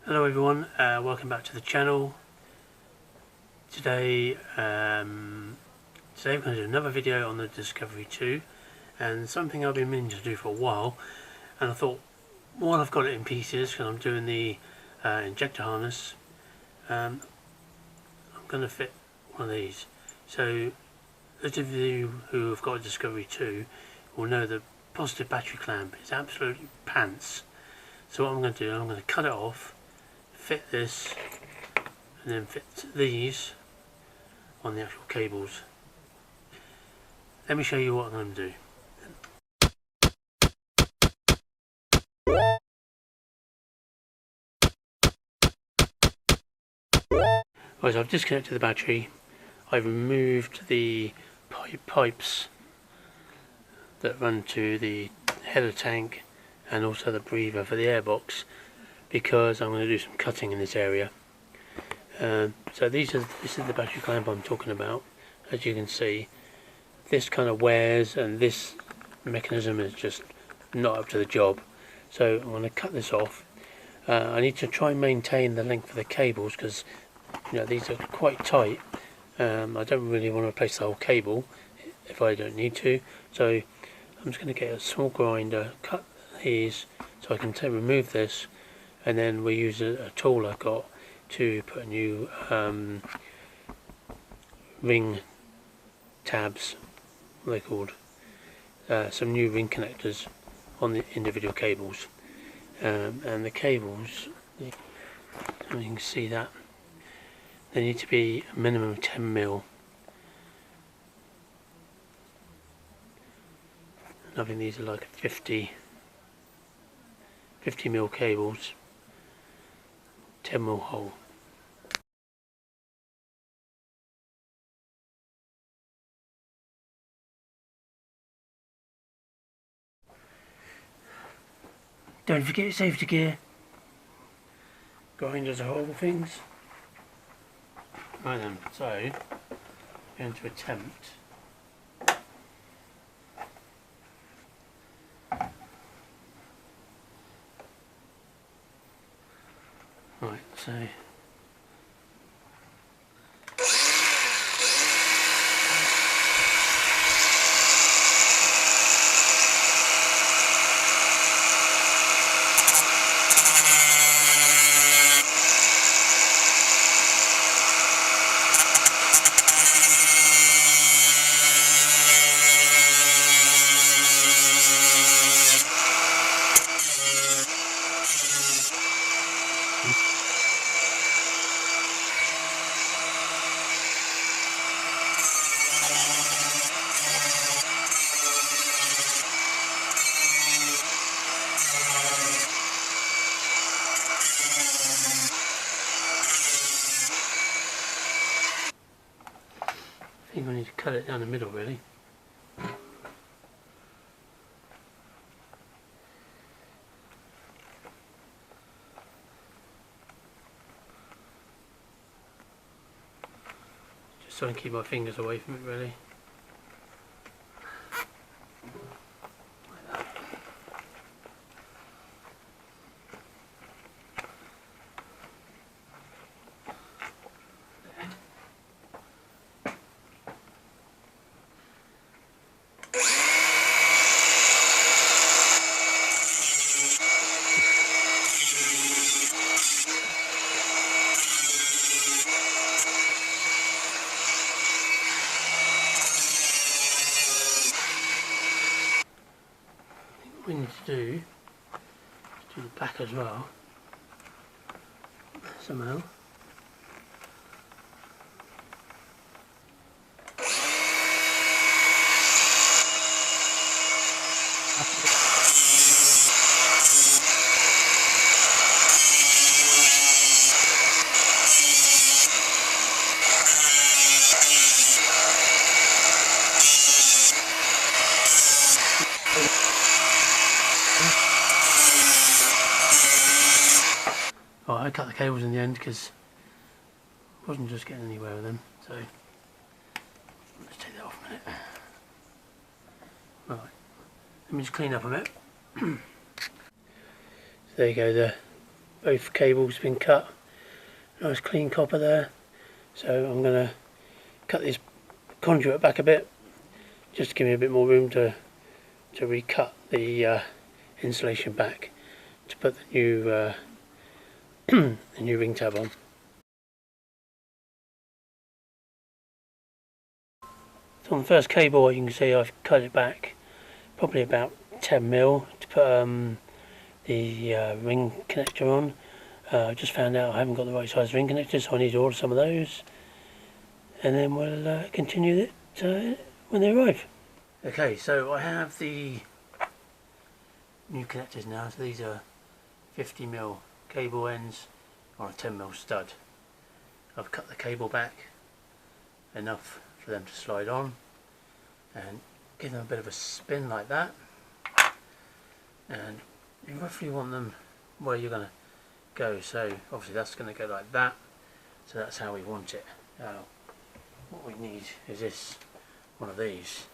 Hello everyone, welcome back to the channel. Today we're going to do another video on the Discovery 2, and something I've been meaning to do for a while, and I thought while I've got it in pieces because I'm doing the injector harness, I'm going to fit one of these. So those of you who have got a Discovery 2 will know the positive battery clamp is absolutely pants. So what I'm going to do, I'm going to cut it off, fit this, and then fit these on the actual cables. Let me show you what I'm going to do. Right, so I've disconnected the battery. I've removed the pipes that run to the header tank and also the breather for the airbox, because I'm going to do some cutting in this area. So this is the battery clamp I'm talking about. As you can see, this kind of wears and this mechanism is just not up to the job. So I'm going to cut this off. I need to try and maintain the length of the cables because these are quite tight. I don't really want to replace the whole cable if I don't need to. So I'm just going to get a small grinder, cut these so I can remove this, and then we use a tool I've got to put new ring tabs, what are they called, some new ring connectors on the individual cables, and the cables, you can see that they need to be a minimum of 10mm. I think these are like 50mm cables, 10mm hole. Don't forget your safety gear. Grinders are horrible things. Right then, so I'm going to attempt so I think I need to cut it down the middle really. Just so I can keep my fingers away from it really. What we need to do is do the back as well, somehow. Oh, I cut the cables in the end because I wasn't just getting anywhere with them, so let's take that off a minute. Right, let me just clean up a bit. So there you go, the both cables been cut. Nice clean copper there. So I'm going to cut this conduit back a bit, just to give me a bit more room to recut the insulation back to put the new the new ring tab on. So on the first cable, you can see I've cut it back probably about 10mm to put the ring connector on. I just found out I haven't got the right size ring connector, so I need to order some of those, and then we'll continue it when they arrive. Okay, so I have the new connectors now. So these are 50mm cable ends on a 10mm stud. I've cut the cable back enough for them to slide on and give them a bit of a spin like that, and you roughly want them where you're going to go. So obviously that's going to go like that, so that's how we want it. Now what we need is this, one of these.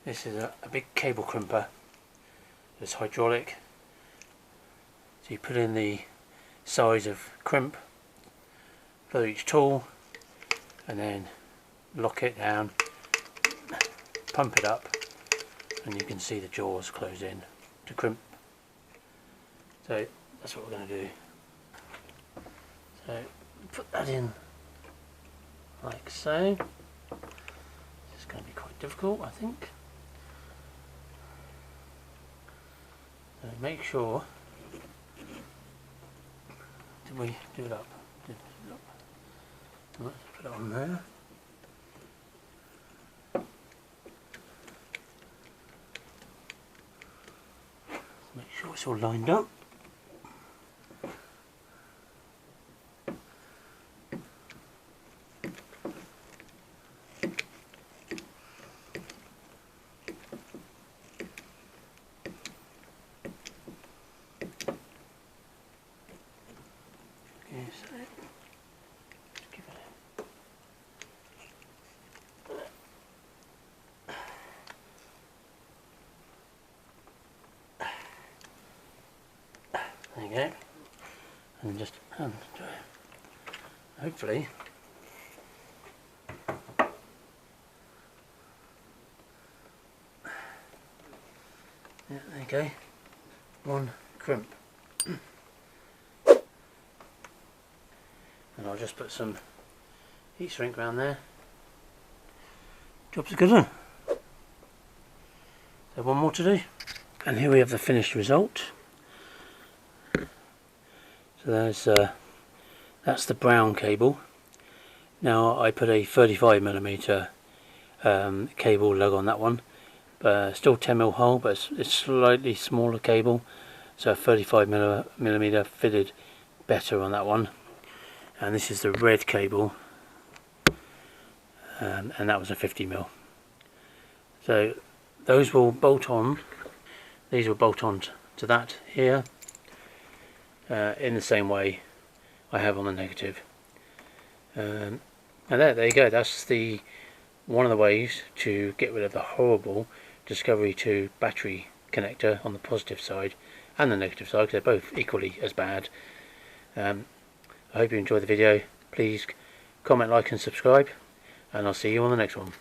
This is a big cable crimper. It's hydraulic, so you put in the size of crimp for each tool and then lock it down, pump it up, and you can see the jaws close in to crimp. So that's what we're going to do. So put that in like so. It's going to be quite difficult, I think. So make sure that we do it up. Let's put it on there. Make sure it's all lined up. Okay, so just give it there you go, and just hopefully yeah, there you go, one crimp. And I'll just put some heat shrink around there. Job's a good one. So one more to do. And here we have the finished result. So there's that's the brown cable. Now I put a 35mm cable lug on that one, but still 10mm hole, but it's slightly smaller cable, so a 35mm fitted better on that one. And this is the red cable, and that was a 50mm. So those will bolt on, these will bolt on to that here, in the same way I have on the negative. And there you go, that's one of the ways to get rid of the horrible Discovery 2 battery connector on the positive side and the negative side, because they're both equally as bad. I hope you enjoyed the video. Please comment, like and subscribe, and I'll see you on the next one.